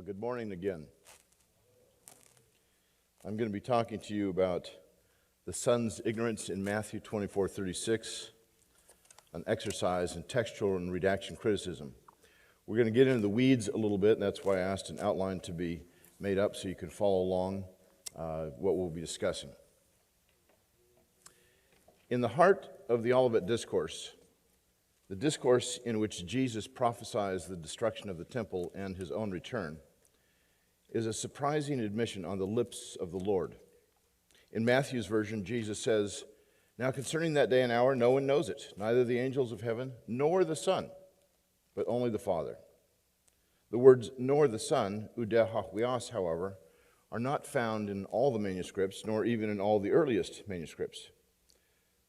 Well, good morning again. I'm going to be talking to you about the son's ignorance in Matthew 24:36, an exercise in textual and redaction criticism. We're going to get into the weeds a little bit, and that's why I asked an outline to be made up so you can follow along what we'll be discussing. In the heart of the Olivet Discourse, the discourse in which Jesus prophesies the destruction of the temple and his own return, is a surprising admission on the lips of the Lord. In Matthew's version, Jesus says, "Now concerning that day and hour, no one knows it, neither the angels of heaven, nor the Son, but only the Father." The words "nor the Son," oudehahuios, however, are not found in all the manuscripts, nor even in all the earliest manuscripts.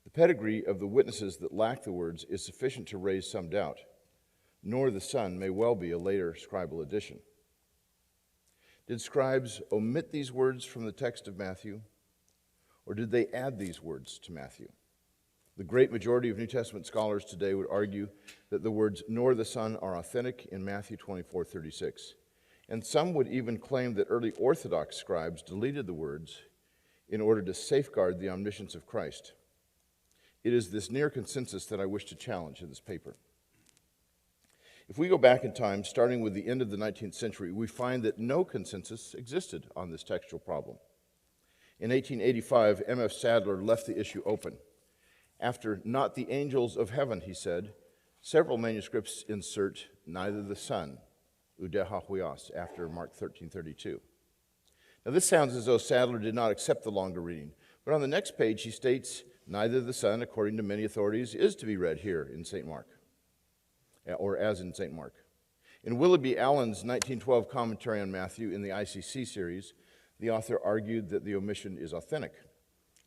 The pedigree of the witnesses that lack the words is sufficient to raise some doubt. "Nor the Son" may well be a later scribal addition. Did scribes omit these words from the text of Matthew, or did they add these words to Matthew? The great majority of New Testament scholars today would argue that the words "nor the Son" are authentic in Matthew 24:36, and some would even claim that early Orthodox scribes deleted the words in order to safeguard the omniscience of Christ. It is this near consensus that I wish to challenge in this paper. If we go back in time, starting with the end of the 19th century, we find that no consensus existed on this textual problem. In 1885, M.F. Sadler left the issue open. After "not the angels of heaven," he said, several manuscripts insert "neither the Son," oudehahuios, after Mark 13:32. Now this sounds as though Sadler did not accept the longer reading, but on the next page he states, "Neither the Son, according to many authorities, is to be read here in St. Mark, or as in St. Mark." In Willoughby Allen's 1912 commentary on Matthew in the ICC series, the author argued that the omission is authentic.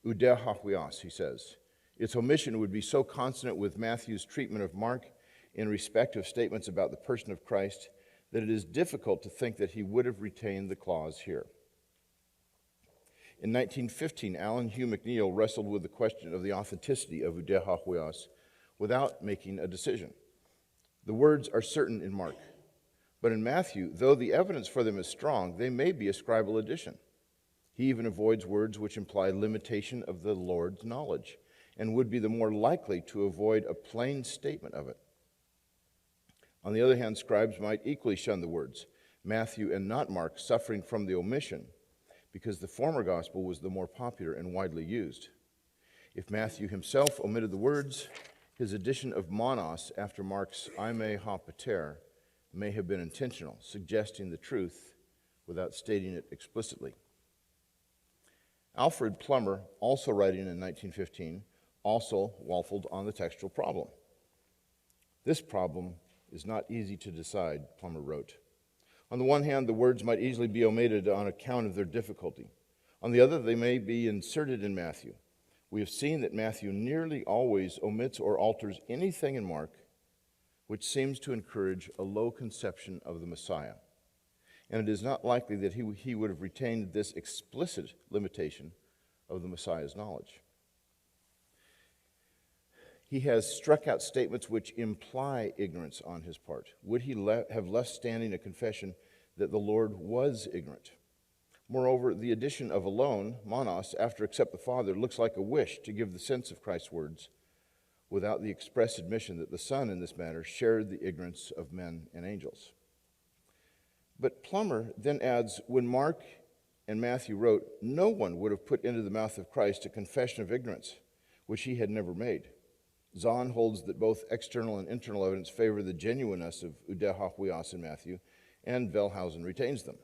Oudehahuios, he says, its omission would be so consonant with Matthew's treatment of Mark in respect of statements about the person of Christ that it is difficult to think that he would have retained the clause here. In 1915, Alan Hugh McNeill wrestled with the question of the authenticity of oudehahuios without making a decision. The words are certain in Mark, but in Matthew, though the evidence for them is strong, they may be a scribal addition. He even avoids words which imply limitation of the Lord's knowledge, and would be the more likely to avoid a plain statement of it. On the other hand, scribes might equally shun the words, Matthew and not Mark, suffering from the omission, because the former gospel was the more popular and widely used. If Matthew himself omitted the words, his addition of monos after Mark's "eime ha pater" may have been intentional, suggesting the truth without stating it explicitly. Alfred Plummer, also writing in 1915, also waffled on the textual problem. "This problem is not easy to decide," Plummer wrote. "On the one hand, the words might easily be omitted on account of their difficulty. On the other, they may be inserted in Matthew. We have seen that Matthew nearly always omits or alters anything in Mark which seems to encourage a low conception of the Messiah. And it is not likely that he would have retained this explicit limitation of the Messiah's knowledge. He has struck out statements which imply ignorance on his part. Would he have left standing a confession that the Lord was ignorant? Moreover, the addition of alone, monos, after except the Father, looks like a wish to give the sense of Christ's words, without the express admission that the Son in this matter shared the ignorance of men and angels. But Plummer then adds, when Mark and Matthew wrote, no one would have put into the mouth of Christ a confession of ignorance, which he had never made. Zahn holds that both external and internal evidence favor the genuineness of oudehahuios in Matthew, and Wellhausen retains them.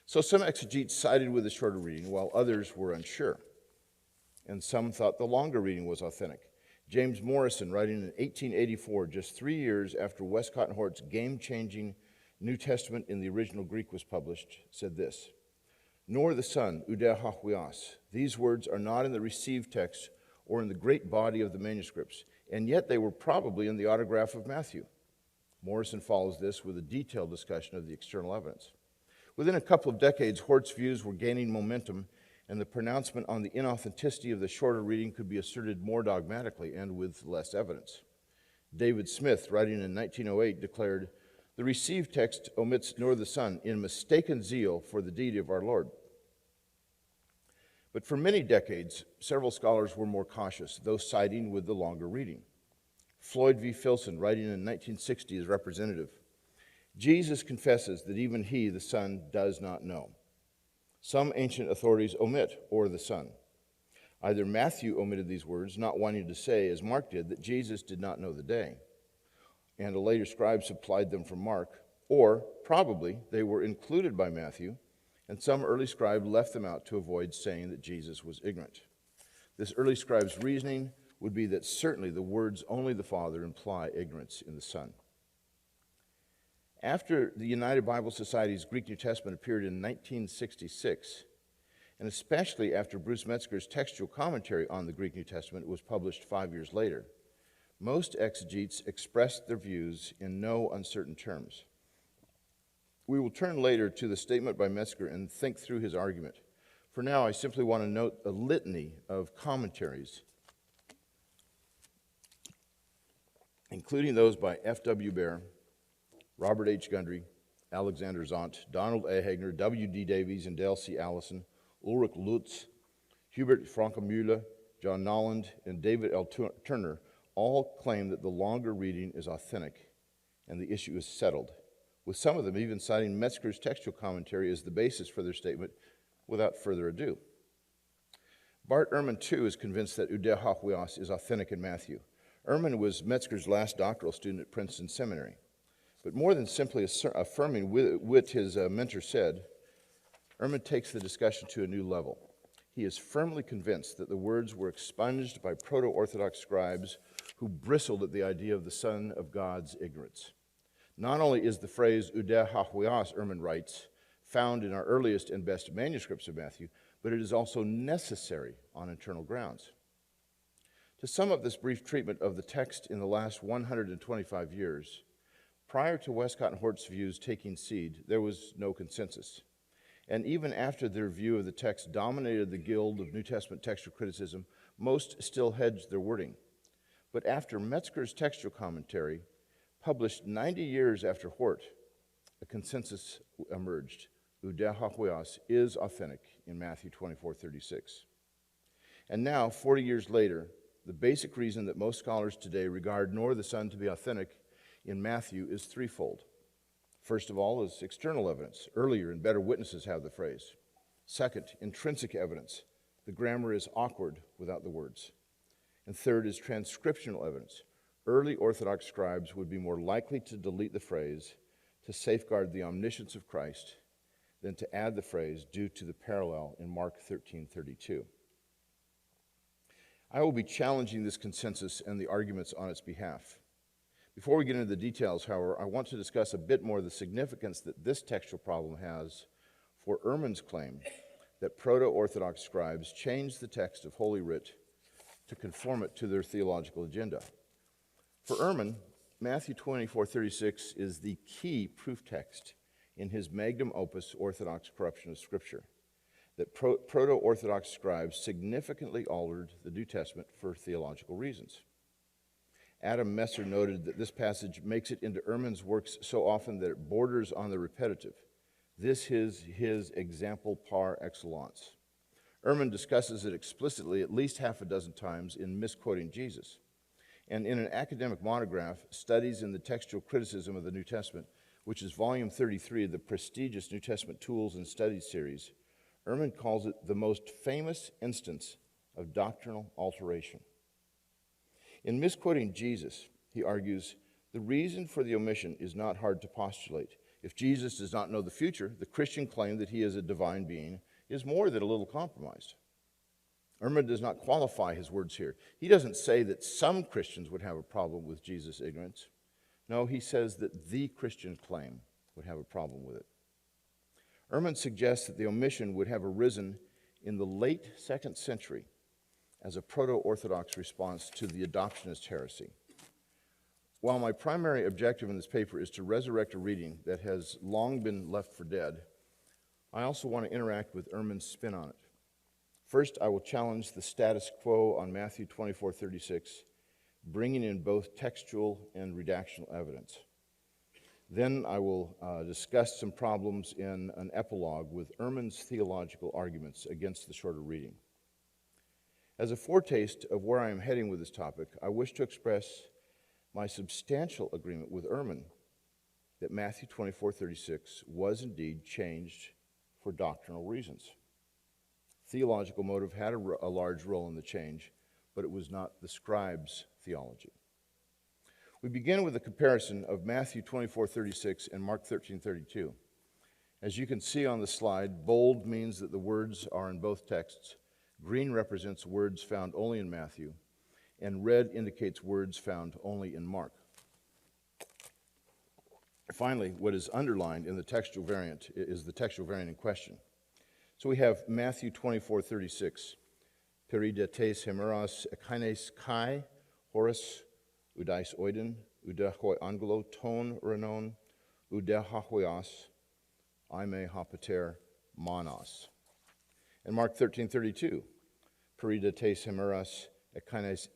So some exegetes sided with the shorter reading, while others were unsure. And some thought the longer reading was authentic. James Morrison, writing in 1884, just 3 years after Westcott and Hort's game-changing New Testament in the original Greek was published, said this, "Nor the Son, oudehahuios. These words are not in the received text or in the great body of the manuscripts, and yet they were probably in the autograph of Matthew." Morrison follows this with a detailed discussion of the external evidence. Within a couple of decades, Hort's views were gaining momentum, and the pronouncement on the inauthenticity of the shorter reading could be asserted more dogmatically and with less evidence. David Smith, writing in 1908, declared, The received text omits "nor the Son" in mistaken zeal for the deity of our Lord. But for many decades, several scholars were more cautious, though siding with the longer reading. Floyd V. Filson, writing in 1960, is representative. Jesus confesses that even he, the Son, does not know. Some ancient authorities omit "or the Son." Either Matthew omitted these words, not wanting to say, as Mark did, that Jesus did not know the day, and a later scribe supplied them from Mark, or probably they were included by Matthew, and some early scribe left them out to avoid saying that Jesus was ignorant. This early scribe's reasoning would be that certainly the words "only the Father" imply ignorance in the Son. After the United Bible Society's Greek New Testament appeared in 1966, and especially after Bruce Metzger's textual commentary on the Greek New Testament was published 5 years later, most exegetes expressed their views in no uncertain terms. We will turn later to the statement by Metzger and think through his argument. For now, I simply want to note a litany of commentaries, including those by F.W. Baer, Robert H. Gundry, Alexander Zont, Donald A. Hagner, W.D. Davies, and Dale C. Allison, Ulrich Lutz, Hubert Francke-Müller, John Nolland, and David L. Turner all claim that the longer reading is authentic and the issue is settled, with some of them even citing Metzger's textual commentary as the basis for their statement without further ado. Bart Ehrman, too, is convinced that "Udeh HaHuios" is authentic in Matthew. Ehrman was Metzger's last doctoral student at Princeton Seminary. But more than simply affirming what his mentor said, Ehrman takes the discussion to a new level. He is firmly convinced that the words were expunged by proto-Orthodox scribes who bristled at the idea of the Son of God's ignorance. Not only is the phrase "Udeh HaHuios," Ehrman writes, found in our earliest and best manuscripts of Matthew, but it is also necessary on internal grounds. To sum up this brief treatment of the text in the last 125 years, prior to Westcott and Hort's views taking seed, there was no consensus. And even after their view of the text dominated the guild of New Testament textual criticism, most still hedged their wording. But after Metzger's textual commentary, published 90 years after Hort, a consensus emerged. "Udeh HaHuios" is authentic in Matthew 24:36. And now, 40 years later, the basic reason that most scholars today regard "nor the Son" to be authentic in Matthew is threefold. First of all is external evidence. Earlier and better witnesses have the phrase. Second, intrinsic evidence. The grammar is awkward without the words. And third is transcriptional evidence. Early Orthodox scribes would be more likely to delete the phrase to safeguard the omniscience of Christ than to add the phrase due to the parallel in Mark 13:32. I will be challenging this consensus and the arguments on its behalf. Before we get into the details, however, I want to discuss a bit more the significance that this textual problem has for Ehrman's claim that proto-Orthodox scribes changed the text of Holy Writ to conform it to their theological agenda. For Ehrman, Matthew 24:36 is the key proof text in his magnum opus, Orthodox Corruption of Scripture, that proto-Orthodox scribes significantly altered the New Testament for theological reasons. Adam Messer noted that this passage makes it into Ehrman's works so often that it borders on the repetitive. This is his example par excellence. Ehrman discusses it explicitly at least half a dozen times in Misquoting Jesus. And in an academic monograph, Studies in the Textual Criticism of the New Testament, which is volume 33 of the prestigious New Testament Tools and Studies series, Ehrman calls it the most famous instance of doctrinal alteration. In Misquoting Jesus, he argues, the reason for the omission is not hard to postulate. If Jesus does not know the future, the Christian claim that he is a divine being is more than a little compromised. Ehrman does not qualify his words here. He doesn't say that some Christians would have a problem with Jesus' ignorance. No, he says that the Christian claim would have a problem with it. Ehrman suggests that the omission would have arisen in the late 2nd century as a proto-Orthodox response to the adoptionist heresy. While my primary objective in this paper is to resurrect a reading that has long been left for dead, I also want to interact with Ehrman's spin on it. First, I will challenge the status quo on Matthew 24:36, bringing in both textual and redactional evidence. Then I will discuss some problems in an epilogue with Ehrman's theological arguments against the shorter reading. As a foretaste of where I am heading with this topic, I wish to express my substantial agreement with Ehrman that Matthew 24:36 was indeed changed for doctrinal reasons. Theological motive had a large role in the change, but it was not the scribes' theology. We begin with a comparison of Matthew 24:36 and Mark 13:32. As you can see on the slide, bold means that the words are in both texts. Green represents words found only in Matthew, and red indicates words found only in Mark. Finally, what is underlined in the textual variant is the textual variant in question. So we have Matthew 24:36. Peridetes hemeras ekines kai horas udais oiden udehoi angelo ton renon udehahoias aime hapater manos. And Mark 13:32. Peridetes hemeras ekines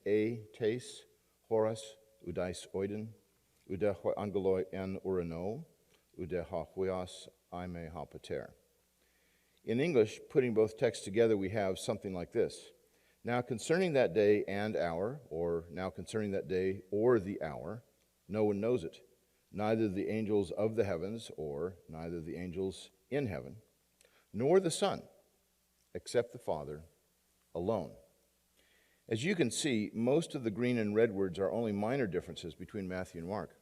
tes horas udais oiden udehoi angeloi en urano udehahoias aime hapater. In English, putting both texts together, we have something like this. Now concerning that day and hour, or now concerning that day or the hour, no one knows it, neither the angels of the heavens, or neither the angels in heaven, nor the Son, except the Father alone. As you can see, most of the green and red words are only minor differences between Matthew and Mark.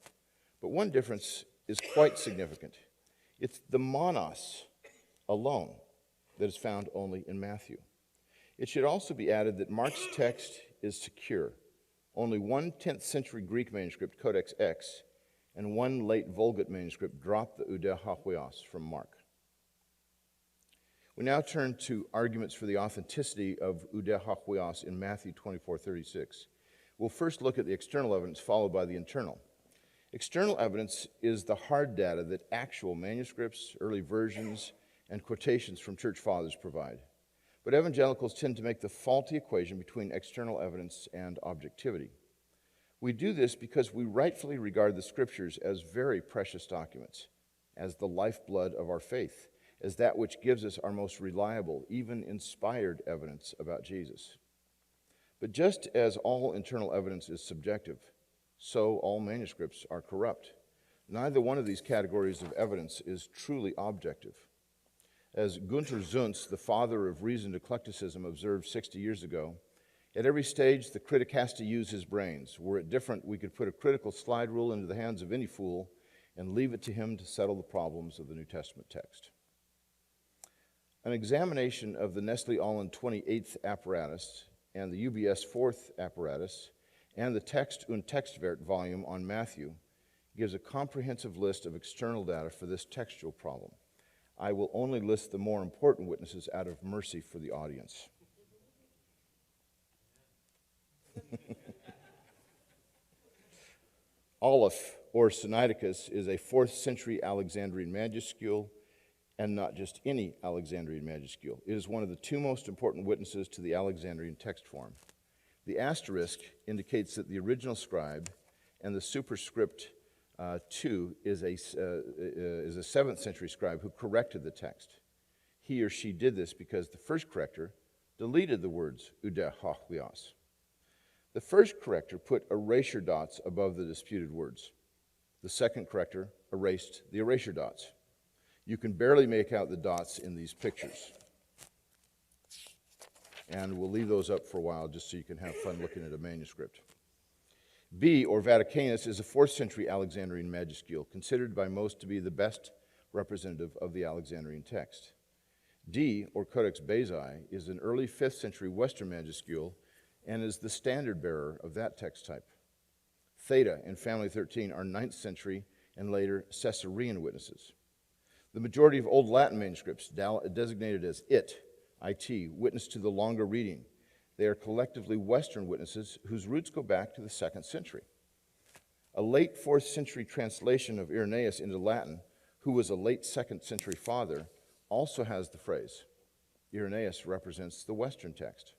But one difference is quite significant. It's the monos alone that is found only in Matthew. It should also be added that Mark's text is secure. Only one 10th century Greek manuscript, Codex X, and one late Vulgate manuscript dropped the udehahoios from Mark. We now turn to arguments for the authenticity of udehahoios in Matthew 24:36. We'll first look at the external evidence, followed by the internal. External evidence is the hard data that actual manuscripts, early versions, and quotations from church fathers provide. But evangelicals tend to make the faulty equation between external evidence and objectivity. We do this because we rightfully regard the scriptures as very precious documents, as the lifeblood of our faith, as that which gives us our most reliable, even inspired evidence about Jesus. But just as all internal evidence is subjective, so all manuscripts are corrupt. Neither one of these categories of evidence is truly objective. As Gunther Zuntz, the father of reasoned eclecticism, observed 60 years ago, at every stage the critic has to use his brains. Were it different, we could put a critical slide rule into the hands of any fool and leave it to him to settle the problems of the New Testament text. An examination of the Nestle-Aland 28th apparatus and the UBS 4th apparatus and the Text und Textwert volume on Matthew gives a comprehensive list of external data for this textual problem. I will only list the more important witnesses out of mercy for the audience. Aleph, or Sinaiticus, is a 4th century Alexandrian majuscule, and not just any Alexandrian majuscule. It is one of the two most important witnesses to the Alexandrian text form. The asterisk indicates that the original scribe and the superscript 2 is a 7th century scribe who corrected the text. He or she did this because the first corrector deleted the words udehahoios. The first corrector put erasure dots above the disputed words. The second corrector erased the erasure dots. You can barely make out the dots in these pictures. And we'll leave those up for a while just so you can have fun looking at a manuscript. B, or Vaticanus, is a 4th century Alexandrian majuscule, considered by most to be the best representative of the Alexandrian text. D, or Codex Bezae, is an early 5th century Western majuscule and is the standard bearer of that text type. Theta and Family 13 are 9th century and later Caesarean witnesses. The majority of Old Latin manuscripts, designated as it, witness to the longer reading. They are collectively Western witnesses whose roots go back to the 2nd century. A late 4th century translation of Irenaeus into Latin, who was a late 2nd century father, also has the phrase, Irenaeus represents the Western text.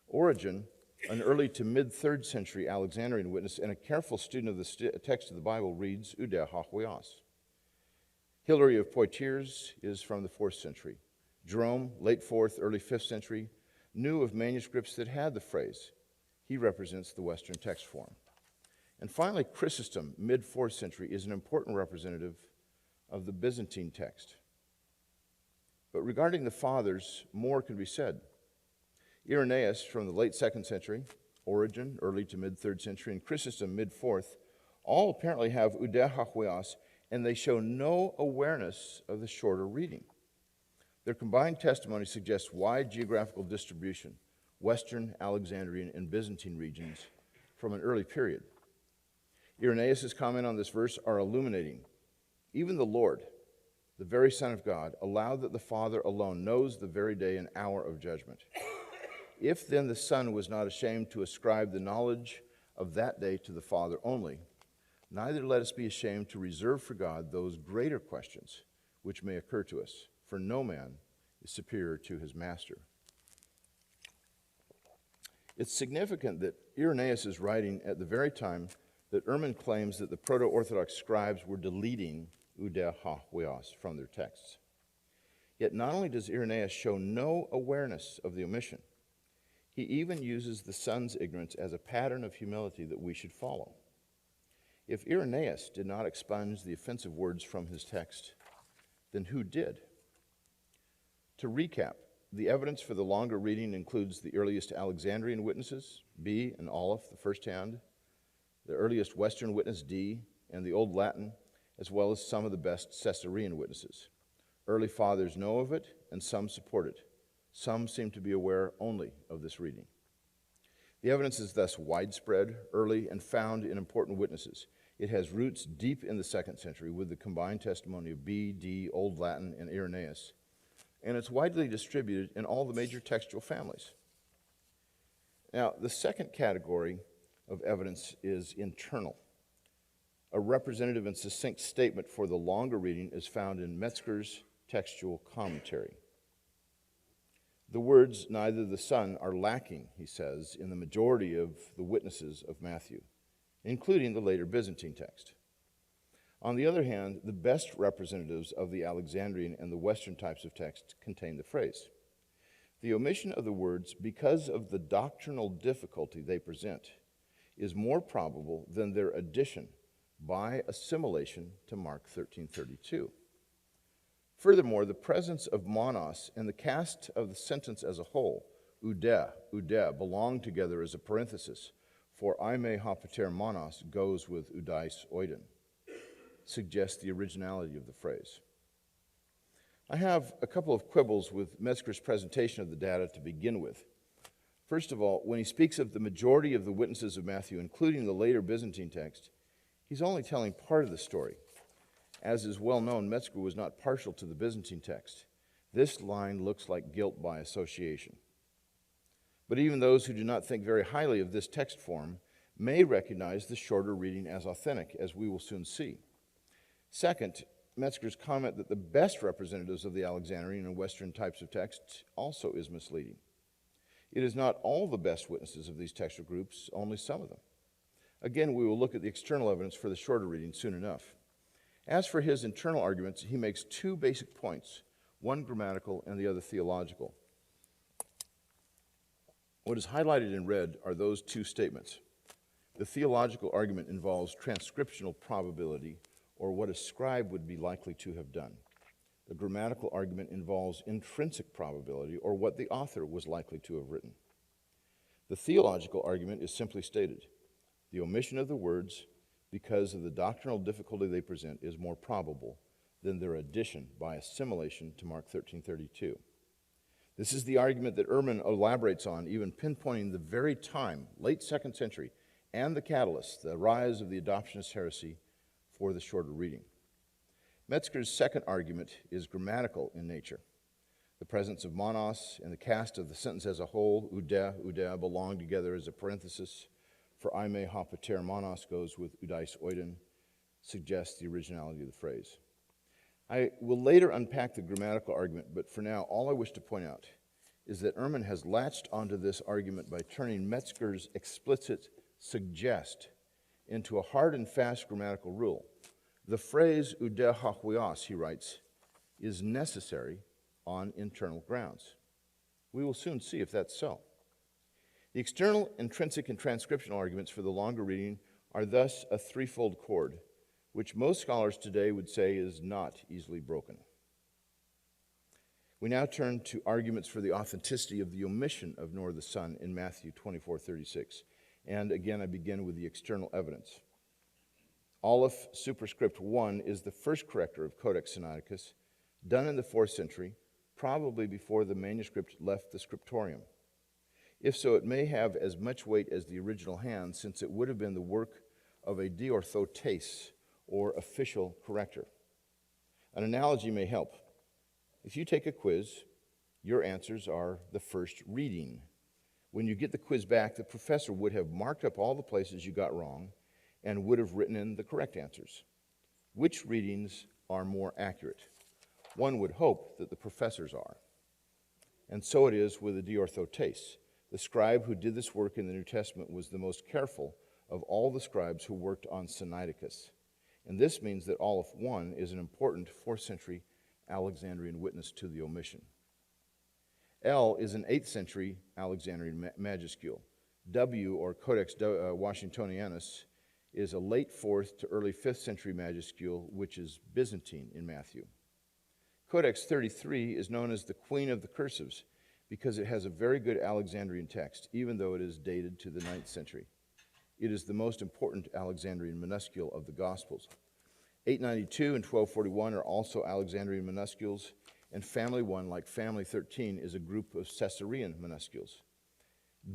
Origen An early to mid-3rd century Alexandrian witness and a careful student of the text of the Bible reads Udeh ha-huios. Hilary of Poitiers is from the 4th century. Jerome, late 4th, early 5th century, knew of manuscripts that had the phrase. He represents the Western text form. And finally, Chrysostom, mid-4th century, is an important representative of the Byzantine text. But regarding the fathers, more could be said. Irenaeus from the late 2nd century, Origen, early to mid-3rd century, and Chrysostom, mid-4th, all apparently have Udeh ha-huios, and they show no awareness of the shorter reading. Their combined testimony suggests wide geographical distribution, Western, Alexandrian, and Byzantine regions from an early period. Irenaeus' comment on this verse are illuminating. Even the Lord, the very Son of God, allowed that the Father alone knows the very day and hour of judgment. If then the Son was not ashamed to ascribe the knowledge of that day to the Father only, neither let us be ashamed to reserve for God those greater questions which may occur to us, for no man is superior to his master. It's significant that Irenaeus is writing at the very time that Ehrman claims that the Proto-Orthodox scribes were deleting Udeh ha-huios from their texts. Yet not only does Irenaeus show no awareness of the omission, he even uses the son's ignorance as a pattern of humility that we should follow. If Irenaeus did not expunge the offensive words from his text, then who did? To recap, the evidence for the longer reading includes the earliest Alexandrian witnesses, B and Aleph, the first hand, the earliest Western witness, D, and the Old Latin, as well as some of the best Caesarean witnesses. Early fathers know of it, and some support it. Some seem to be aware only of this reading. The evidence is thus widespread, early, and found in important witnesses. It has roots deep in the 2nd century with the combined testimony of B, D, Old Latin, and Irenaeus. And it's widely distributed in all the major textual families. Now, the second category of evidence is internal. A representative and succinct statement for the longer reading is found in Metzger's textual commentary. The words, neither the Son, are lacking, he says, in the majority of the witnesses of Matthew, including the later Byzantine text. On the other hand, the best representatives of the Alexandrian and the Western types of text contain the phrase. The omission of the words, because of the doctrinal difficulty they present, is more probable than their addition by assimilation to Mark 13:32. Furthermore, the presence of monos and the cast of the sentence as a whole, Udeh, belong together as a parenthesis, for Aime ha pater monos goes with Udais oiden, suggests the originality of the phrase. I have a couple of quibbles with Metzger's presentation of the data to begin with. First of all, when he speaks of the majority of the witnesses of Matthew, including the later Byzantine text, he's only telling part of the story. As is well known, Metzger was not partial to the Byzantine text. This line looks like guilt by association. But even those who do not think very highly of this text form may recognize the shorter reading as authentic, as we will soon see. Second, Metzger's comment that the best representatives of the Alexandrian and Western types of text also is misleading. It is not all the best witnesses of these textual groups, only some of them. Again, we will look at the external evidence for the shorter reading soon enough. As for his internal arguments, he makes two basic points, one grammatical and the other theological. What is highlighted in red are those two statements. The theological argument involves transcriptional probability, or what a scribe would be likely to have done. The grammatical argument involves intrinsic probability, or what the author was likely to have written. The theological argument is simply stated. The omission of the words, because of the doctrinal difficulty they present, is more probable than their addition by assimilation to Mark 13:32. This is the argument that Ehrman elaborates on, even pinpointing the very time, late 2nd century, and the catalyst, the rise of the adoptionist heresy, for the shorter reading. Metzger's second argument is grammatical in nature. The presence of monos and the cast of the sentence as a whole, Udeh, belong together as a parenthesis, for Aime ha pater monos goes with Udais oiden, suggests the originality of the phrase. I will later unpack the grammatical argument, but for now, all I wish to point out is that Ehrman has latched onto this argument by turning Metzger's explicit suggest into a hard and fast grammatical rule. The phrase ude hahuios, he writes, is necessary on internal grounds. We will soon see if that's so. The external, intrinsic, and transcriptional arguments for the longer reading are thus a threefold cord, which most scholars today would say is not easily broken. We now turn to arguments for the authenticity of the omission of nor the Son in Matthew 24:36. And again, I begin with the external evidence. Aleph superscript 1 is the first corrector of Codex Sinaiticus, done in the 4th century, probably before the manuscript left the scriptorium. If so, it may have as much weight as the original hand, since it would have been the work of a diorthotes, or official corrector. An analogy may help. If you take a quiz, your answers are the first reading. When you get the quiz back, the professor would have marked up all the places you got wrong and would have written in the correct answers. Which readings are more accurate? One would hope that the professors are. And so it is with the diorthotes. The scribe who did this work in the New Testament was the most careful of all the scribes who worked on Sinaiticus. And this means that Aleph 1 is an important 4th century Alexandrian witness to the omission. L is an 8th century Alexandrian majuscule. W, or Codex Washingtonianus, is a late 4th to early 5th century majuscule, which is Byzantine in Matthew. Codex 33 is known as the Queen of the Cursives because it has a very good Alexandrian text, even though it is dated to the 9th century. It is the most important Alexandrian minuscule of the Gospels. 892 and 1241 are also Alexandrian minuscules, and Family 1, like Family 13, is a group of Caesarean minuscules.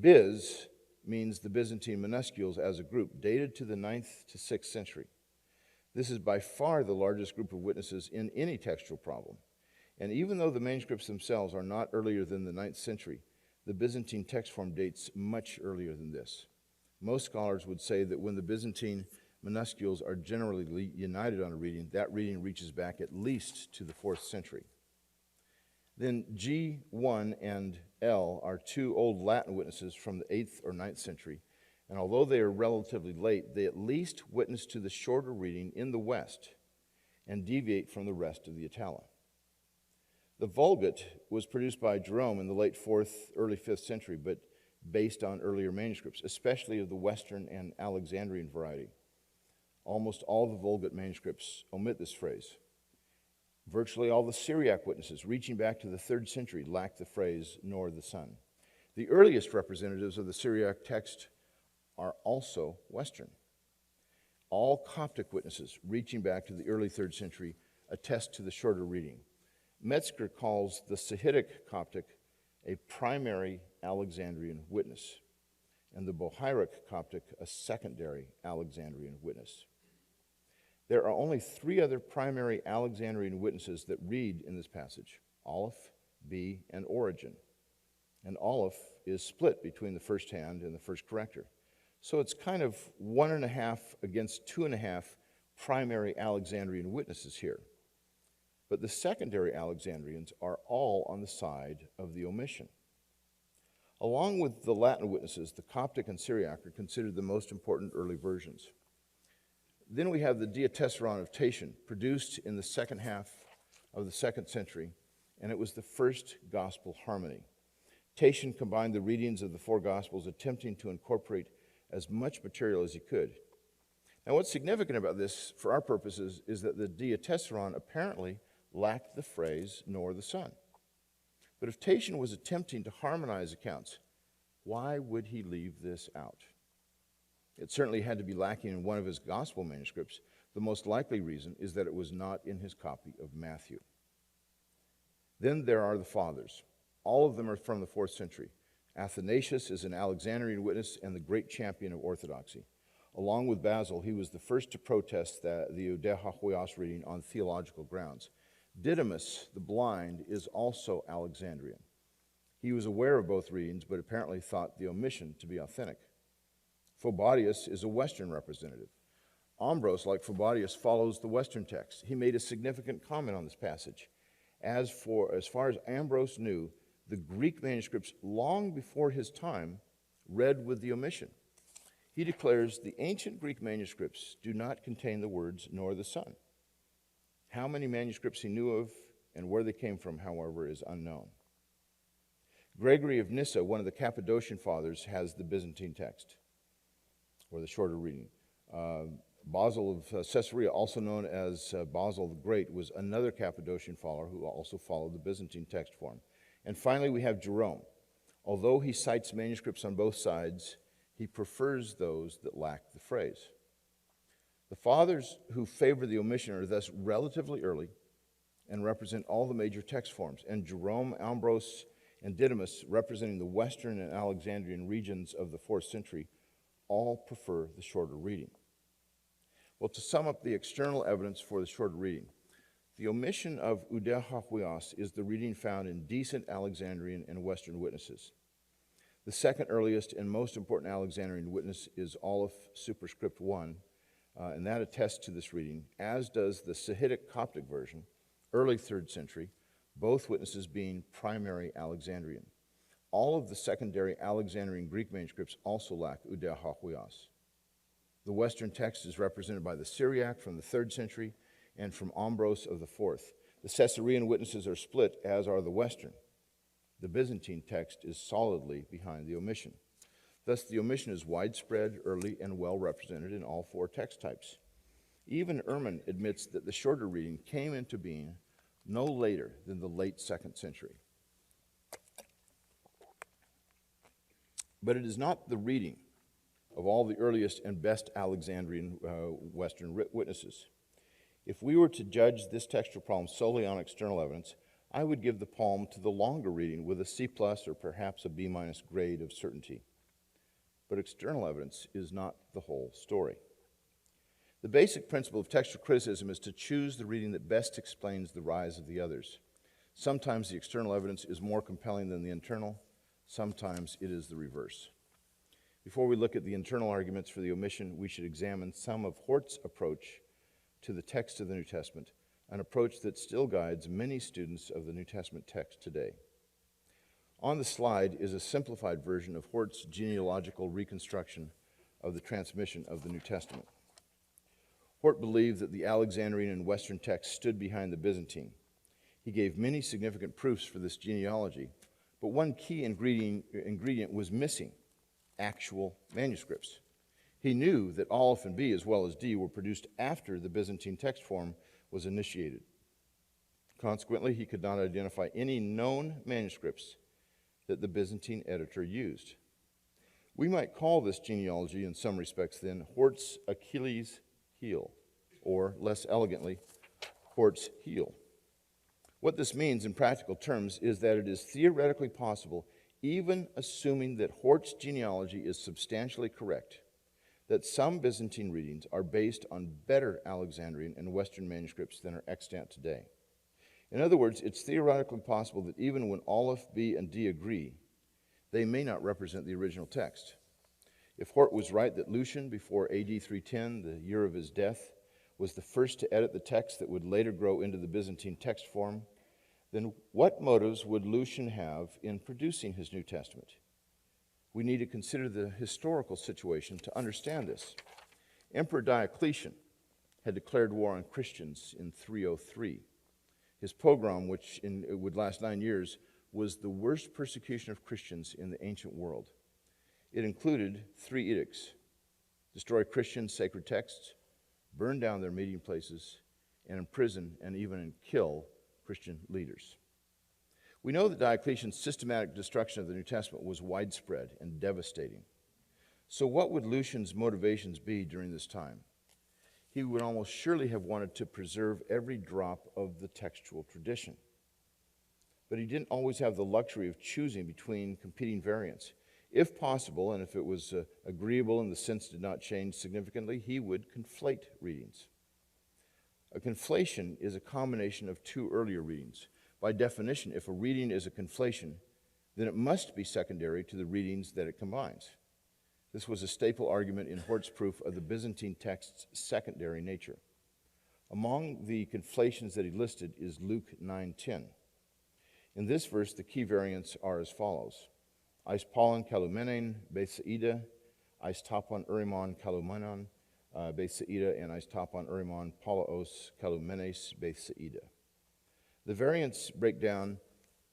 Biz means the Byzantine minuscules as a group, dated to the 9th to 6th century. This is by far the largest group of witnesses in any textual problem. And even though the manuscripts themselves are not earlier than the 9th century, the Byzantine text form dates much earlier than this. Most scholars would say that when the Byzantine minuscules are generally united on a reading, that reading reaches back at least to the 4th century. Then G1 and L are two old Latin witnesses from the 8th or 9th century, and although they are relatively late, they at least witness to the shorter reading in the West and deviate from the rest of the Itala. The Vulgate was produced by Jerome in the late 4th, early 5th century, but based on earlier manuscripts, especially of the Western and Alexandrian variety. Almost all the Vulgate manuscripts omit this phrase. Virtually all the Syriac witnesses, reaching back to the 3rd century, lack the phrase, nor the Son. The earliest representatives of the Syriac text are also Western. All Coptic witnesses, reaching back to the early 3rd century, attest to the shorter reading. Metzger calls the Sahidic Coptic a primary Alexandrian witness, and the Bohairic Coptic a secondary Alexandrian witness. There are only 3 other primary Alexandrian witnesses that read in this passage: Aleph, B, and Origen. And Aleph is split between the first hand and the first corrector. So it's kind of 1.5 against 2.5 primary Alexandrian witnesses here. But the secondary Alexandrians are all on the side of the omission. Along with the Latin witnesses, the Coptic and Syriac are considered the most important early versions. Then we have the Diatessaron of Tatian, produced in the second half of the 2nd century, and it was the first gospel harmony. Tatian combined the readings of the 4 Gospels, attempting to incorporate as much material as he could. Now, what's significant about this, for our purposes, is that the Diatessaron apparently lacked the phrase, nor the Son. But if Tatian was attempting to harmonize accounts, why would he leave this out? It certainly had to be lacking in one of his gospel manuscripts. The most likely reason is that it was not in his copy of Matthew. Then there are the fathers. All of them are from the 4th century. Athanasius is an Alexandrian witness and the great champion of orthodoxy. Along with Basil, he was the first to protest the Eudehahuios reading on theological grounds. Didymus, the blind, is also Alexandrian. He was aware of both readings, but apparently thought the omission to be authentic. Phobadius is a Western representative. Ambrose, like Phobadius, follows the Western text. He made a significant comment on this passage. As far as Ambrose knew, the Greek manuscripts long before his time read with the omission. He declares the ancient Greek manuscripts do not contain the words nor the Son. How many manuscripts he knew of and where they came from, however, is unknown. Gregory of Nyssa, one of the Cappadocian fathers, has the Byzantine text, or the shorter reading. Basil of Caesarea, also known as Basil the Great, was another Cappadocian follower who also followed the Byzantine text form. And finally, we have Jerome. Although he cites manuscripts on both sides, he prefers those that lack the phrase. The fathers who favor the omission are thus relatively early and represent all the major text forms. And Jerome, Ambrose, and Didymus, representing the Western and Alexandrian regions of the 4th century, all prefer the shorter reading. Well, to sum up the external evidence for the shorter reading, the omission of Ouder HaHuios is the reading found in decent Alexandrian and Western witnesses. The second earliest and most important Alexandrian witness is Aleph superscript 1, and that attests to this reading, as does the Sahidic Coptic version, early 3rd century, both witnesses being primary Alexandrian. All of the secondary Alexandrian Greek manuscripts also lack Ouder HaHuios. The Western text is represented by the Syriac from the 3rd century and from Ambrose of the 4th. The Caesarean witnesses are split, as are the Western. The Byzantine text is solidly behind the omission. Thus, the omission is widespread, early, and well represented in all 4 text types. Even Ehrman admits that the shorter reading came into being no later than the late 2nd century. But it is not the reading of all the earliest and best Alexandrian Western witnesses. If we were to judge this textual problem solely on external evidence, I would give the palm to the longer reading with a C+ or perhaps a B- grade of certainty. But external evidence is not the whole story. The basic principle of textual criticism is to choose the reading that best explains the rise of the others. Sometimes the external evidence is more compelling than the internal. Sometimes it is the reverse. Before we look at the internal arguments for the omission, we should examine some of Hort's approach to the text of the New Testament, an approach that still guides many students of the New Testament text today. On the slide is a simplified version of Hort's genealogical reconstruction of the transmission of the New Testament. Hort believed that the Alexandrian and Western text stood behind the Byzantine. He gave many significant proofs for this genealogy, but one key ingredient was missing: actual manuscripts. He knew that Aleph and B, as well as D, were produced after the Byzantine text form was initiated. Consequently, he could not identify any known manuscripts that the Byzantine editor used. We might call this genealogy, in some respects then, Hort's Achilles heel, or less elegantly, Hort's heel. What this means in practical terms is that it is theoretically possible, even assuming that Hort's genealogy is substantially correct, that some Byzantine readings are based on better Alexandrian and Western manuscripts than are extant today. In other words, it's theoretically possible that even when Aleph, B, and D agree, they may not represent the original text. If Hort was right that Lucian, before AD 310, the year of his death, was the first to edit the text that would later grow into the Byzantine text form, then what motives would Lucian have in producing his New Testament? We need to consider the historical situation to understand this. Emperor Diocletian had declared war on Christians in 303. His pogrom, which would last 9 years, was the worst persecution of Christians in the ancient world. It included 3 edicts: destroy Christian sacred texts, burn down their meeting places, and imprison and even kill Christian leaders. We know that Diocletian's systematic destruction of the New Testament was widespread and devastating. So what would Lucian's motivations be during this time? He would almost surely have wanted to preserve every drop of the textual tradition. But he didn't always have the luxury of choosing between competing variants. If possible, and if it was agreeable and the sense did not change significantly, he would conflate readings. A conflation is a combination of 2 earlier readings. By definition, if a reading is a conflation, then it must be secondary to the readings that it combines. This was a staple argument in Hort's proof of the Byzantine text's secondary nature. Among the conflations that he listed is Luke 9:10. In this verse, the key variants are as follows. Eis pollen kalumenen beseida, eis tapon urimon kalumenon beseida, and eis tapon urimon polaos kalumenes beseida. The variants break down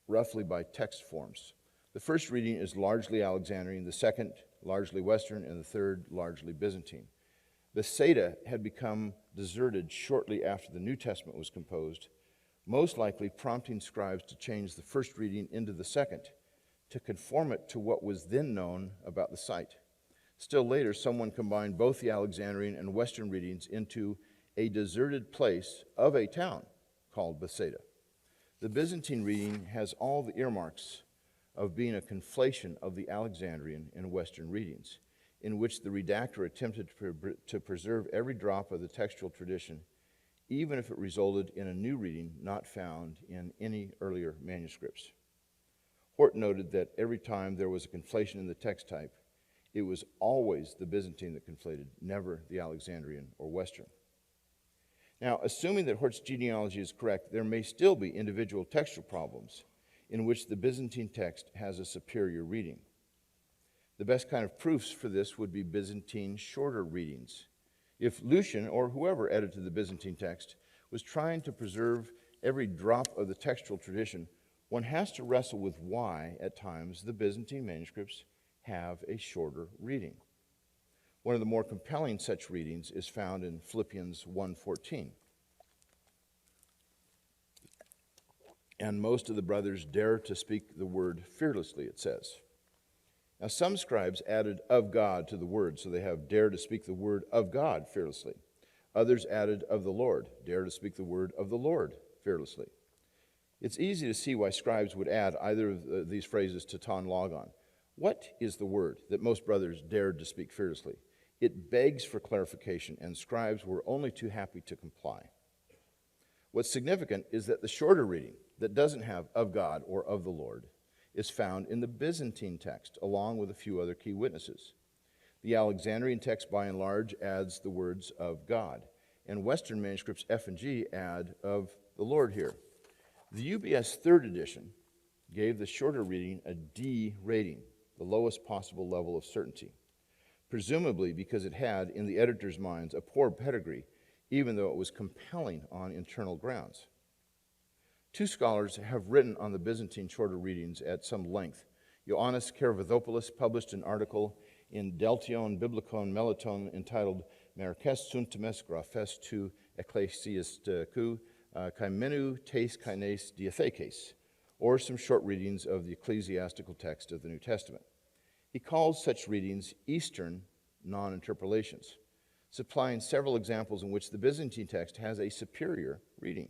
roughly by text forms. The first reading is largely Alexandrian, the second largely Western, and the third largely Byzantine. Bethsaida had become deserted shortly after the New Testament was composed, most likely prompting scribes to change the first reading into the second to conform it to what was then known about the site. Still later, someone combined both the Alexandrian and Western readings into a deserted place of a town called Bethsaida. The Byzantine reading has all the earmarks of being a conflation of the Alexandrian and Western readings, in which the redactor attempted to preserve every drop of the textual tradition, even if it resulted in a new reading not found in any earlier manuscripts. Hort noted that every time there was a conflation in the text type, it was always the Byzantine that conflated, never the Alexandrian or Western. Now, assuming that Hort's genealogy is correct, there may still be individual textual problems in which the Byzantine text has a superior reading. The best kind of proofs for this would be Byzantine shorter readings. If Lucian, or whoever edited the Byzantine text, was trying to preserve every drop of the textual tradition, one has to wrestle with why, at times, the Byzantine manuscripts have a shorter reading. One of the more compelling such readings is found in Philippians 1:14. And most of the brothers dare to speak the word fearlessly, it says. Now, some scribes added of God to the word, so they have dare to speak the word of God fearlessly. Others added of the Lord, dare to speak the word of the Lord fearlessly. It's easy to see why scribes would add either of these phrases to ton logon. What is the word that most brothers dared to speak fearlessly? It begs for clarification, and scribes were only too happy to comply. What's significant is that the shorter reading that doesn't have of God or of the Lord is found in the Byzantine text, along with a few other key witnesses. The Alexandrian text, by and large, adds the words of God, and Western manuscripts F and G add of the Lord here. The UBS 3rd edition gave the shorter reading a D rating, the lowest possible level of certainty, presumably because it had, in the editor's minds, a poor pedigree, even though it was compelling on internal grounds. Two scholars have written on the Byzantine shorter readings at some length. Ioannis Karavidopoulos published an article in Deltion Biblikon Melaton entitled Merkes Suntimes Graphes tu Ecclesiasticou Kaimenu Tes Kaines Diathekes, or some short readings of the ecclesiastical text of the New Testament. He calls such readings Eastern non-interpolations, supplying several examples in which the Byzantine text has a superior reading.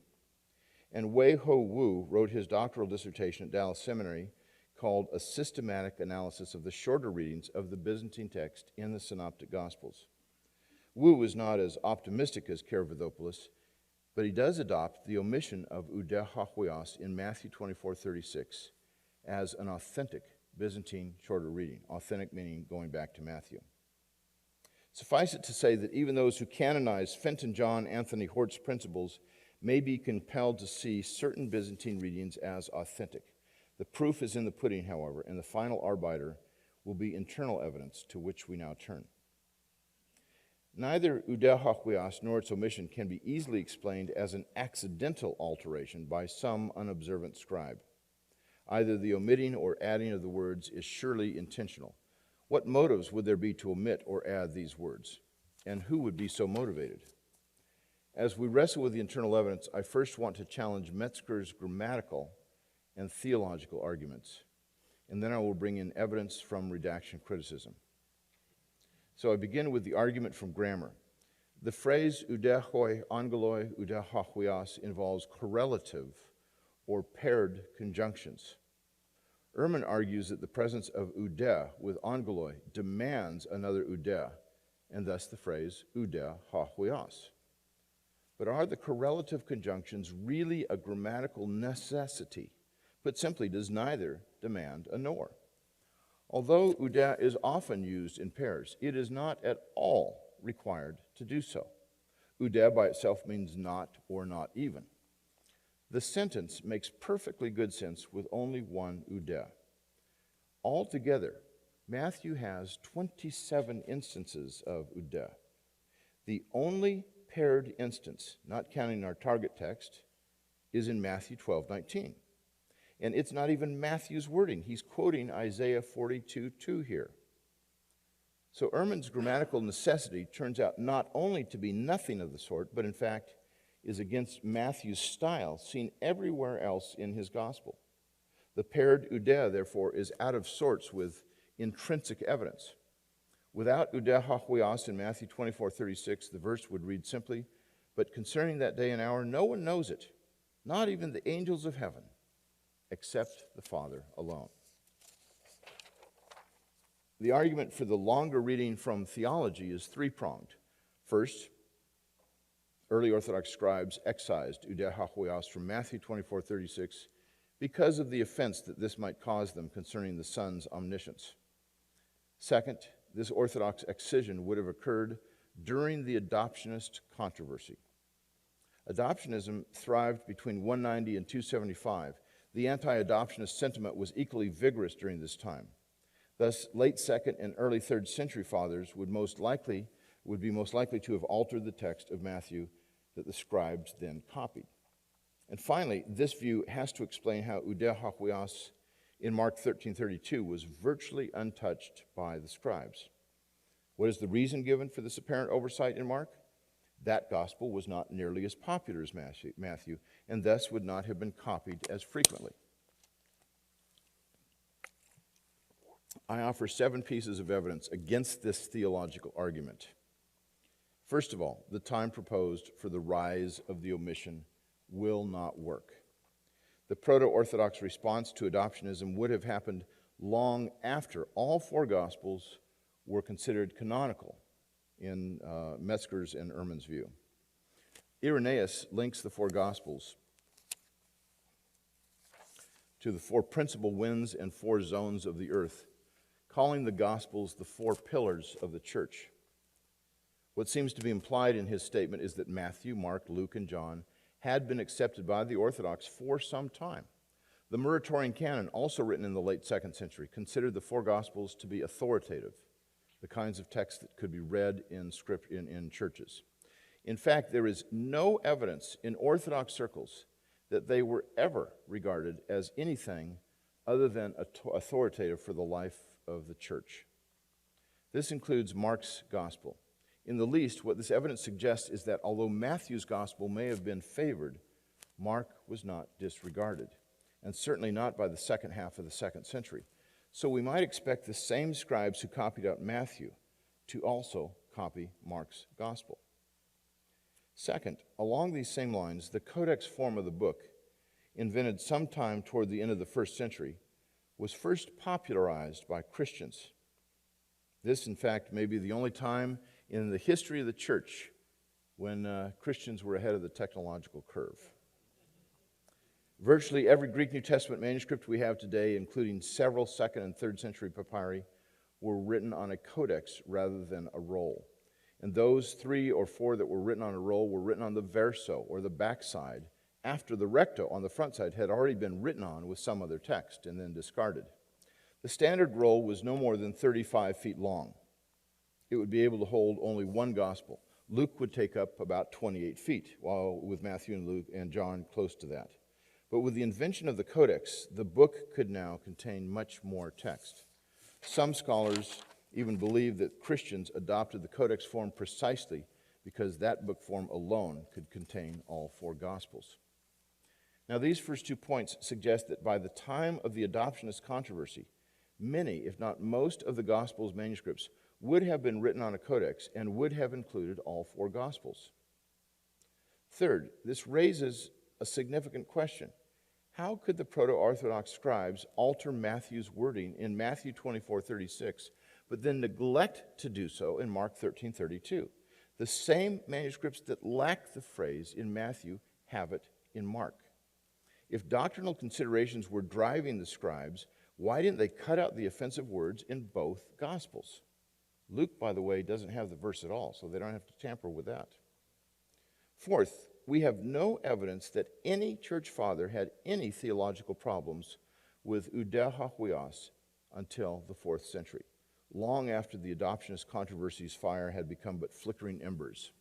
And Wei Ho Wu wrote his doctoral dissertation at Dallas Seminary called A Systematic Analysis of the Shorter Readings of the Byzantine Text in the Synoptic Gospels. Wu is not as optimistic as Karavidopoulos, but he does adopt the omission of Udeh HaHuios in Matthew 24:36 as an authentic Byzantine shorter reading, authentic meaning going back to Matthew. Suffice it to say that even those who canonize Fenton John Anthony Hort's principles may be compelled to see certain Byzantine readings as authentic. The proof is in the pudding, however, and the final arbiter will be internal evidence to which we now turn. Neither Udeh HaHuios nor its omission can be easily explained as an accidental alteration by some unobservant scribe. Either the omitting or adding of the words is surely intentional. What motives would there be to omit or add these words? And who would be so motivated? As we wrestle with the internal evidence, I first want to challenge Metzger's grammatical and theological arguments, and then I will bring in evidence from redaction criticism. So I begin with the argument from grammar. The phrase Udeh hoi angeloi Udeh HaHuios involves correlative or paired conjunctions. Ehrman argues that the presence of Udeh with angeloi demands another Udeh, and thus the phrase Udeh HaHuios. But are the correlative conjunctions really a grammatical necessity? Put simply, does neither demand a nor? Although Udeh is often used in pairs, it is not at all required to do so. Udeh by itself means not or not even. The sentence makes perfectly good sense with only one udeh. Altogether, Matthew has 27 instances of udeh. The only paired instance, not counting our target text, is in Matthew 12:19. And it's not even Matthew's wording. He's quoting Isaiah 42:2 here. So Ehrman's grammatical necessity turns out not only to be nothing of the sort, but in fact is against Matthew's style seen everywhere else in his gospel. The paired udeh, therefore, is out of sorts with intrinsic evidence. Without udeh hahuios in Matthew 24:36, the verse would read simply, "But concerning that day and hour, no one knows it, not even the angels of heaven, except the Father alone." The argument for the longer reading from theology is three-pronged. First, early Orthodox scribes excised udeh hahuios from Matthew 24:36 because of the offense that this might cause them concerning the Son's omniscience. Second, this Orthodox excision would have occurred during the adoptionist controversy. Adoptionism thrived between 190 and 275. The anti-adoptionist sentiment was equally vigorous during this time. Thus, late 2nd and early 3rd century fathers would be most likely to have altered the text of Matthew that the scribes then copied. And finally, this view has to explain how udeh hahuios in Mark 13:32 was virtually untouched by the scribes. What is the reason given for this apparent oversight in Mark? That gospel was not nearly as popular as Matthew, and thus would not have been copied as frequently. I offer 7 pieces of evidence against this theological argument. First of all, the time proposed for the rise of the omission will not work. The proto-Orthodox response to adoptionism would have happened long after all 4 Gospels were considered canonical in Metzger's and Ehrman's view. Irenaeus links the 4 Gospels to the 4 principal winds and 4 zones of the earth, calling the Gospels the 4 pillars of the church. What seems to be implied in his statement is that Matthew, Mark, Luke, and John had been accepted by the Orthodox for some time. The Muratorian canon, also written in the late 2nd century, considered the 4 Gospels to be authoritative, the kinds of texts that could be read in churches. In fact, there is no evidence in Orthodox circles that they were ever regarded as anything other than authoritative for the life of the church. This includes Mark's gospel. In the least, what this evidence suggests is that although Matthew's gospel may have been favored, Mark was not disregarded, and certainly not by the second half of the 2nd century. So we might expect the same scribes who copied out Matthew to also copy Mark's gospel. Second, along these same lines, the codex form of the book, invented sometime toward the end of the 1st century, was first popularized by Christians. This, in fact, may be the only time in the history of the church when Christians were ahead of the technological curve. Virtually every Greek New Testament manuscript we have today, including several 2nd and 3rd century papyri, were written on a codex rather than a roll. And those 3 or 4 that were written on a roll were written on the verso, or the backside, after the recto on the front side had already been written on with some other text and then discarded. The standard roll was no more than 35 feet long. It would be able to hold only one gospel. Luke would take up about 28 feet, while with Matthew and Luke and John close to that. But with the invention of the codex, the book could now contain much more text. Some scholars even believe that Christians adopted the codex form precisely because that book form alone could contain all 4 Gospels. Now, these first 2 points suggest that by the time of the adoptionist controversy, many, if not most, of the Gospels manuscripts would have been written on a codex and would have included all 4 Gospels. Third, this raises a significant question. How could the proto-Orthodox scribes alter Matthew's wording in Matthew 24:36, but then neglect to do so in Mark 13:32? The same manuscripts that lack the phrase in Matthew have it in Mark. If doctrinal considerations were driving the scribes, why didn't they cut out the offensive words in both Gospels? Luke, by the way, doesn't have the verse at all, so they don't have to tamper with that. Fourth, we have no evidence that any church father had any theological problems with oudehahuios until the 4th century, long after the adoptionist controversy's fire had become but flickering embers.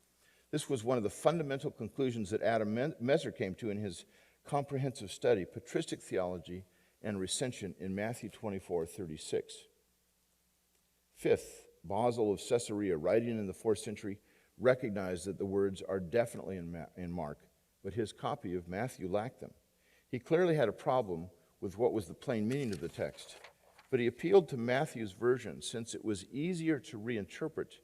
This was one of the fundamental conclusions that Adam Mezer came to in his comprehensive study, Patristic Theology and Recension, in Matthew 24:36. Fifth, Basil of Caesarea, writing in the 4th century, recognized that the words are definitely in Mark, but his copy of Matthew lacked them. He clearly had a problem with what was the plain meaning of the text, but he appealed to Matthew's version since it was easier to reinterpret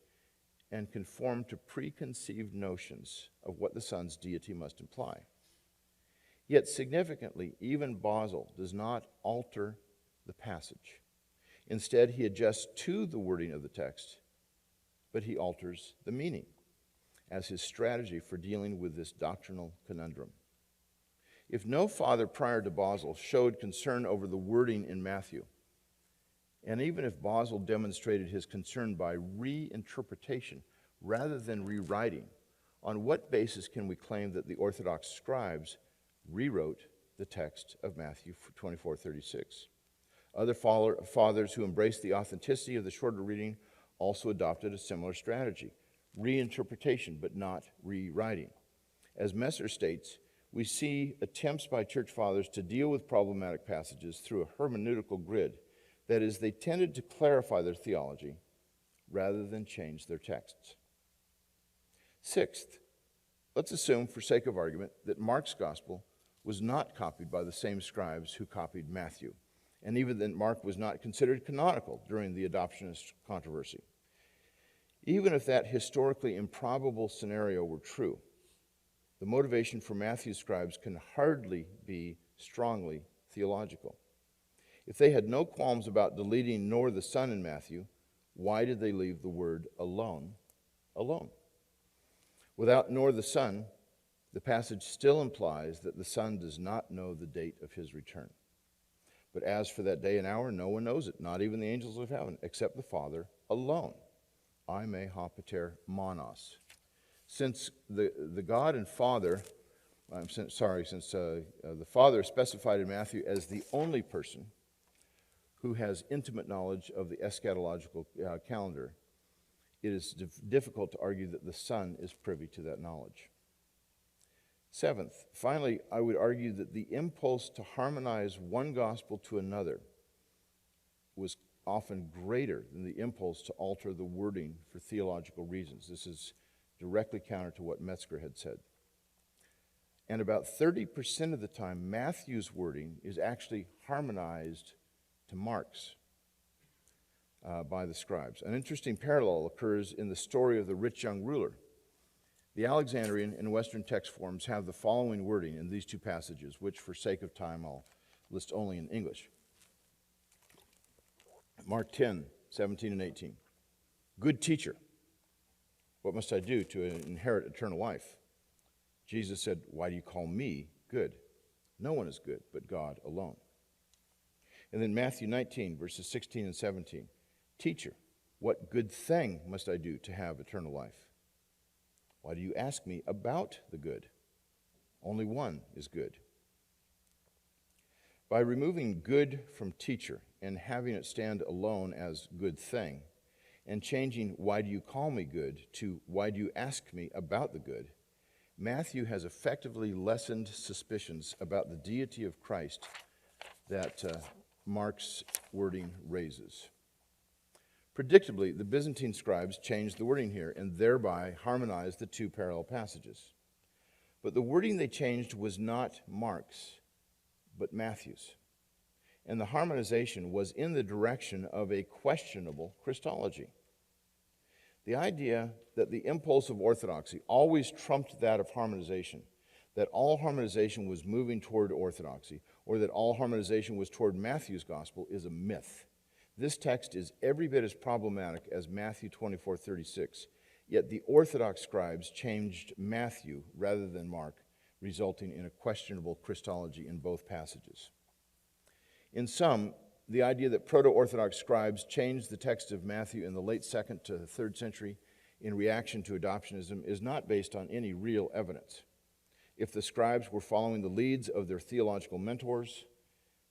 and conform to preconceived notions of what the Son's deity must imply. Yet significantly, even Basil does not alter the passage. Instead, he adjusts to the wording of the text, but he alters the meaning as his strategy for dealing with this doctrinal conundrum. If no father prior to Basil showed concern over the wording in Matthew, and even if Basil demonstrated his concern by reinterpretation rather than rewriting, on what basis can we claim that the Orthodox scribes rewrote the text of Matthew 24:36? Other fathers who embraced the authenticity of the shorter reading also adopted a similar strategy, reinterpretation but not rewriting. As Messer states, we see attempts by church fathers to deal with problematic passages through a hermeneutical grid. That is, they tended to clarify their theology rather than change their texts. Sixth, let's assume, for sake of argument, that Mark's gospel was not copied by the same scribes who copied Matthew, and even that Mark was not considered canonical during the adoptionist controversy. Even if that historically improbable scenario were true, the motivation for Matthew's scribes can hardly be strongly theological. If they had no qualms about deleting nor the Son in Matthew, why did they leave the word alone alone? Without nor the Son, the passage still implies that the Son does not know the date of his return. But as for that day and hour, no one knows it, not even the angels of heaven, except the Father alone. Eime ha pater monos. Since the God and Father, since the Father is specified in Matthew as the only person who has intimate knowledge of the eschatological calendar, it is difficult to argue that the Son is privy to that knowledge. Seventh, finally, I would argue that the impulse to harmonize one gospel to another was often greater than the impulse to alter the wording for theological reasons. This is directly counter to what Metzger had said. And about 30% of the time, Matthew's wording is actually harmonized to Mark's by the scribes. An interesting parallel occurs in the story of the rich young ruler. The Alexandrian and Western text forms have the following wording in these two passages, which for sake of time I'll list only in English. Mark 10:17 and 18. Good teacher, what must I do to inherit eternal life? Jesus said, why do you call me good? No one is good but God alone. And then Matthew 19, verses 16 and 17. Teacher, what good thing must I do to have eternal life? Why do you ask me about the good? Only one is good. By removing good from teacher and having it stand alone as good thing, and changing why do you call me good to why do you ask me about the good, Matthew has effectively lessened suspicions about the deity of Christ that Mark's wording raises. Predictably, the Byzantine scribes changed the wording here and thereby harmonized the two parallel passages. But the wording they changed was not Mark's, but Matthew's. And the harmonization was in the direction of a questionable Christology. The idea that the impulse of orthodoxy always trumped that of harmonization, that all harmonization was moving toward orthodoxy, or that all harmonization was toward Matthew's gospel, is a myth. This text is every bit as problematic as Matthew 24:36, yet the Orthodox scribes changed Matthew rather than Mark, resulting in a questionable Christology in both passages. In sum, the idea that proto-Orthodox scribes changed the text of Matthew in the late 2nd to the 3rd century in reaction to adoptionism is not based on any real evidence. If the scribes were following the leads of their theological mentors,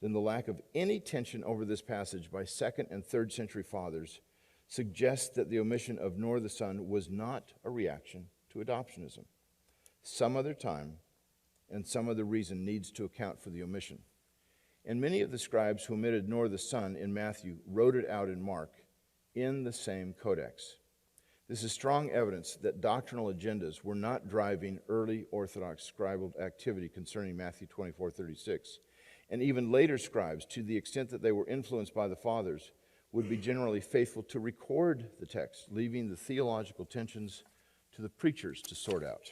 then the lack of any tension over this passage by 2nd and 3rd century fathers suggests that the omission of nor the Son was not a reaction to adoptionism. Some other time and some other reason needs to account for the omission. And many of the scribes who omitted nor the Son in Matthew wrote it out in Mark in the same codex. This is strong evidence that doctrinal agendas were not driving early Orthodox scribal activity concerning Matthew 24:36. And even later scribes, to the extent that they were influenced by the fathers, would be generally faithful to record the text, leaving the theological tensions to the preachers to sort out.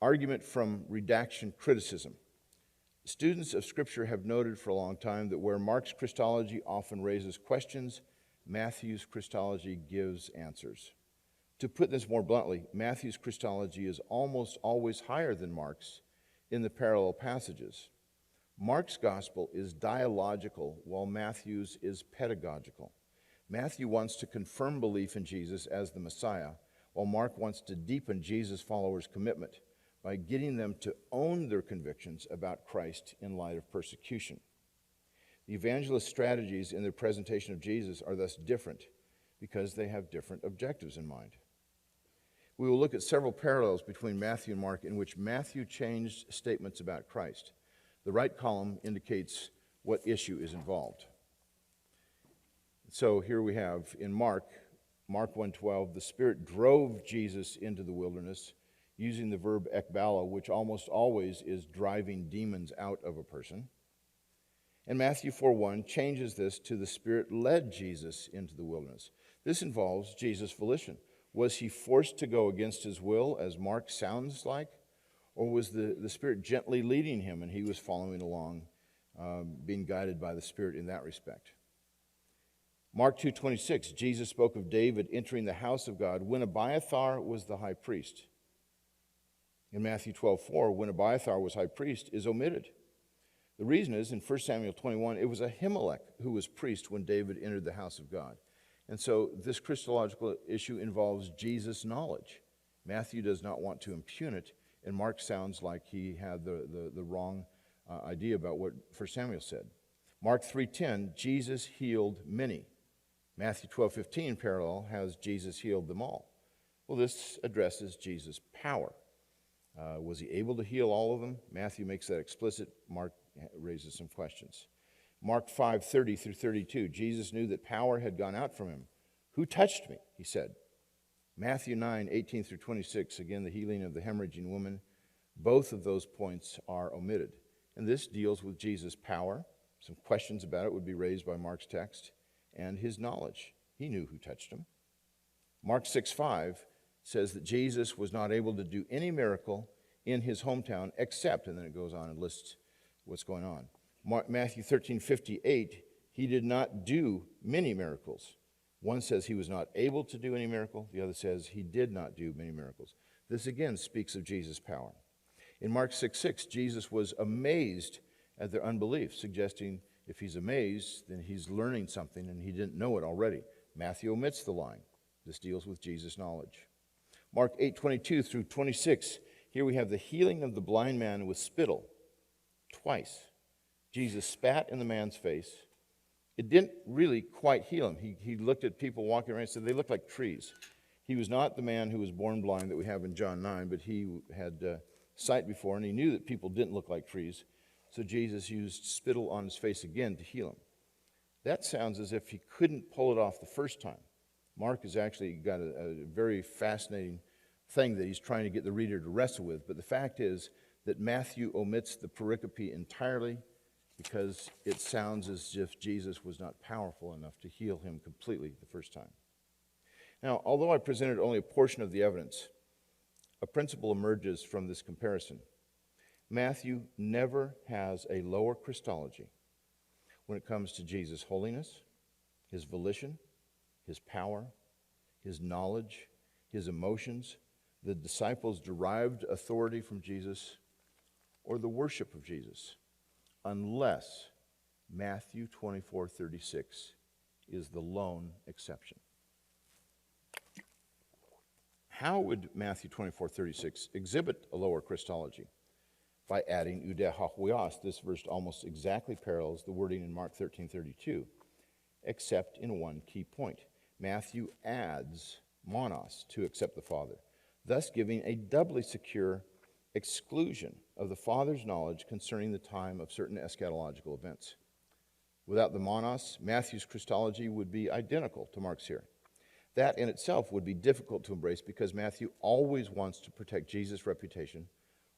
Argument from redaction criticism. Students of Scripture have noted for a long time that where Mark's Christology often raises questions, Matthew's Christology gives answers. To put this more bluntly, Matthew's Christology is almost always higher than Mark's in the parallel passages. Mark's gospel is dialogical, while Matthew's is pedagogical. Matthew wants to confirm belief in Jesus as the Messiah, while Mark wants to deepen Jesus' followers' commitment by getting them to own their convictions about Christ in light of persecution. The evangelist strategies in their presentation of Jesus are thus different because they have different objectives in mind. We will look at several parallels between Matthew and Mark in which Matthew changed statements about Christ. The right column indicates what issue is involved. So here we have in Mark 1:12, the Spirit drove Jesus into the wilderness using the verb ekbalo, which almost always is driving demons out of a person. And Matthew 4:1 changes this to the Spirit led Jesus into the wilderness. This involves Jesus' volition. Was he forced to go against his will, as Mark sounds like? Or was the Spirit gently leading him and he was following along, being guided by the Spirit in that respect? Mark 2:26, Jesus spoke of David entering the house of God when Abiathar was the high priest. In Matthew 12:4, when Abiathar was high priest, is omitted. The reason is, in 1 Samuel 21, it was Ahimelech who was priest when David entered the house of God. And so this Christological issue involves Jesus' knowledge. Matthew does not want to impugn it, and Mark sounds like he had the wrong idea about what 1 Samuel said. Mark 3:10, Jesus healed many. Matthew 12:15 parallel has Jesus healed them all. Well, this addresses Jesus' power. Was he able to heal all of them? Matthew makes that explicit. Mark raises some questions. Mark 5:30 through 32, Jesus knew that power had gone out from him. Who touched me? He said. Matthew 9:18 through 26, again, the healing of the hemorrhaging woman. Both of those points are omitted. And this deals with Jesus' power. Some questions about it would be raised by Mark's text. And his knowledge. He knew who touched him. Mark 6:5 says that Jesus was not able to do any miracle in his hometown except, and then it goes on and lists what's going on. Matthew 13:58, he did not do many miracles. One says he was not able to do any miracle. The other says he did not do many miracles. This again speaks of Jesus' power. In Mark 6:6, Jesus was amazed at their unbelief, suggesting if he's amazed, then he's learning something and he didn't know it already. Matthew omits the line. This deals with Jesus' knowledge. Mark 8:22 through 26, here we have the healing of the blind man with spittle. Twice. Jesus spat in the man's face. It didn't really quite heal him. He looked at people walking around and said, they look like trees. He was not the man who was born blind that we have in John 9, but he had sight before, and he knew that people didn't look like trees. So Jesus used spittle on his face again to heal him. That sounds as if he couldn't pull it off the first time. Mark has actually got a very fascinating thing that he's trying to get the reader to wrestle with. But the fact is that Matthew omits the pericope entirely because it sounds as if Jesus was not powerful enough to heal him completely the first time. Now, although I presented only a portion of the evidence, a principle emerges from this comparison. Matthew never has a lower Christology when it comes to Jesus' holiness, his volition, his power, his knowledge, his emotions, the disciples' derived authority from Jesus, or the worship of Jesus, unless Matthew 24:36 is the lone exception. How would Matthew 24:36 exhibit a lower Christology? By adding oudehahuios. This verse almost exactly parallels the wording in Mark 13:32, except in one key point. Matthew adds monos, to accept the Father, thus giving a doubly secure exclusion of the Father's knowledge concerning the time of certain eschatological events. Without the monos, Matthew's Christology would be identical to Mark's here. That in itself would be difficult to embrace because Matthew always wants to protect Jesus' reputation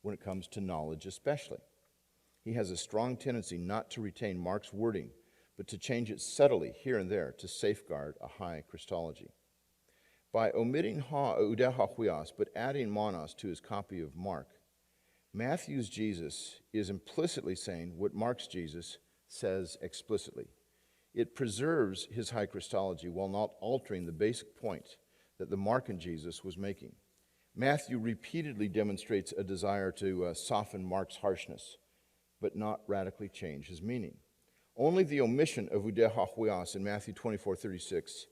when it comes to knowledge especially. He has a strong tendency not to retain Mark's wording, but to change it subtly here and there to safeguard a high Christology. By omitting oudehahuios but adding monos to his copy of Mark, Matthew's Jesus is implicitly saying what Mark's Jesus says explicitly. It preserves his high Christology while not altering the basic point that the Markan Jesus was making. Matthew repeatedly demonstrates a desire to soften Mark's harshness, but not radically change his meaning. Only the omission of oudehahuios in Matthew 24:36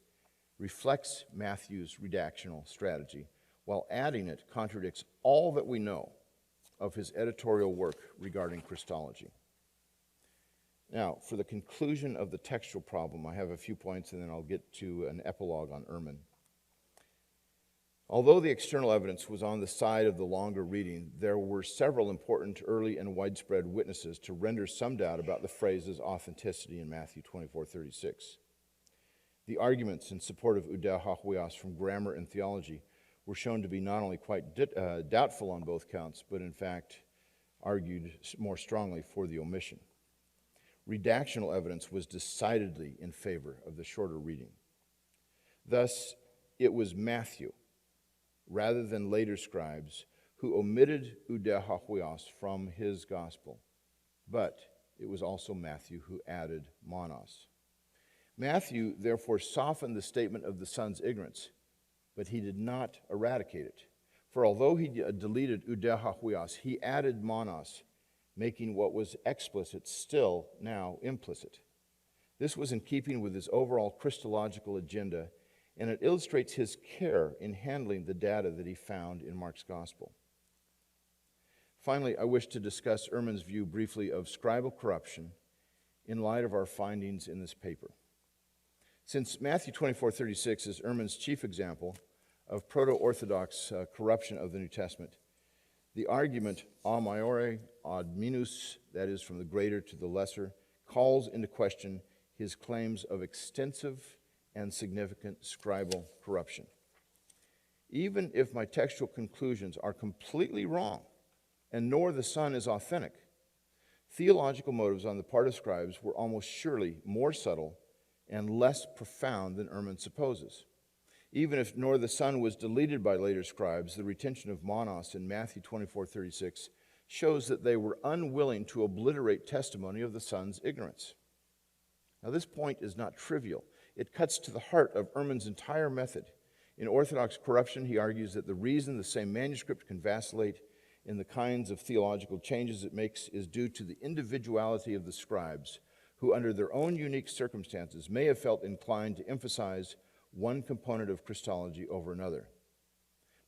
reflects Matthew's redactional strategy, while adding it contradicts all that we know of his editorial work regarding Christology. Now, for the conclusion of the textual problem, I have a few points, and then I'll get to an epilogue on Ehrman. Although the external evidence was on the side of the longer reading, there were several important early and widespread witnesses to render some doubt about the phrase's authenticity in Matthew 24:36. The arguments in support of oudehahuios from grammar and theology were shown to be not only quite doubtful on both counts, but in fact argued more strongly for the omission. Redactional evidence was decidedly in favor of the shorter reading. Thus, it was Matthew, rather than later scribes, who omitted oudehahuios from his gospel, but it was also Matthew who added monos. Matthew therefore softened the statement of the Son's ignorance, but he did not eradicate it. For although he deleted oudehahuios, he added monos, making what was explicit still now implicit. This was in keeping with his overall Christological agenda, and it illustrates his care in handling the data that he found in Mark's gospel. Finally, I wish to discuss Ehrman's view briefly of scribal corruption in light of our findings in this paper. Since Matthew 24:36 is Ehrman's chief example of proto-Orthodox corruption of the New Testament, the argument a maiore ad minus, that is, from the greater to the lesser, calls into question his claims of extensive and significant scribal corruption. Even if my textual conclusions are completely wrong, and nor the Son is authentic, theological motives on the part of scribes were almost surely more subtle and less profound than Ehrman supposes. Even if nor the Son was deleted by later scribes, the retention of monos in Matthew 24:36 shows that they were unwilling to obliterate testimony of the Son's ignorance. Now, this point is not trivial. It cuts to the heart of Ehrman's entire method. In Orthodox corruption, he argues that the reason the same manuscript can vacillate in the kinds of theological changes it makes is due to the individuality of the scribes, who under their own unique circumstances may have felt inclined to emphasize one component of Christology over another.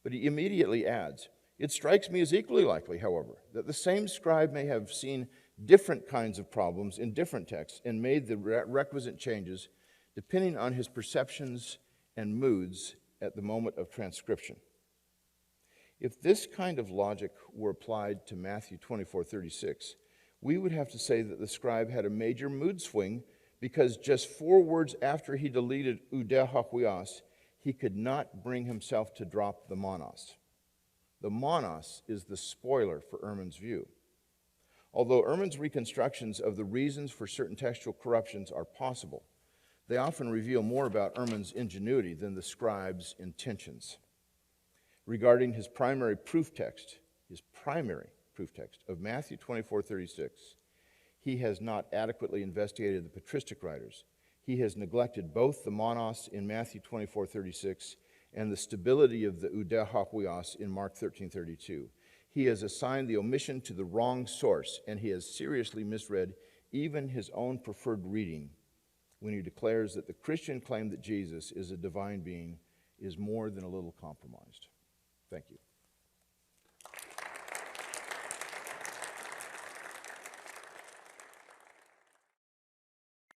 But he immediately adds, it strikes me as equally likely, however, that the same scribe may have seen different kinds of problems in different texts and made the requisite changes depending on his perceptions and moods at the moment of transcription. If this kind of logic were applied to Matthew 24:36, we would have to say that the scribe had a major mood swing because just 4 words after he deleted oudehahuios, he could not bring himself to drop the monos. The monos is the spoiler for Ehrman's view. Although Ehrman's reconstructions of the reasons for certain textual corruptions are possible, they often reveal more about Ehrman's ingenuity than the scribe's intentions. Regarding his primary proof text of Matthew 24:36, he has not adequately investigated the patristic writers. He has neglected both the monos in Matthew 24:36 and the stability of the oudehahuios in Mark 13:32. He has assigned the omission to the wrong source, and he has seriously misread even his own preferred reading when he declares that the Christian claim that Jesus is a divine being is more than a little compromised. Thank you.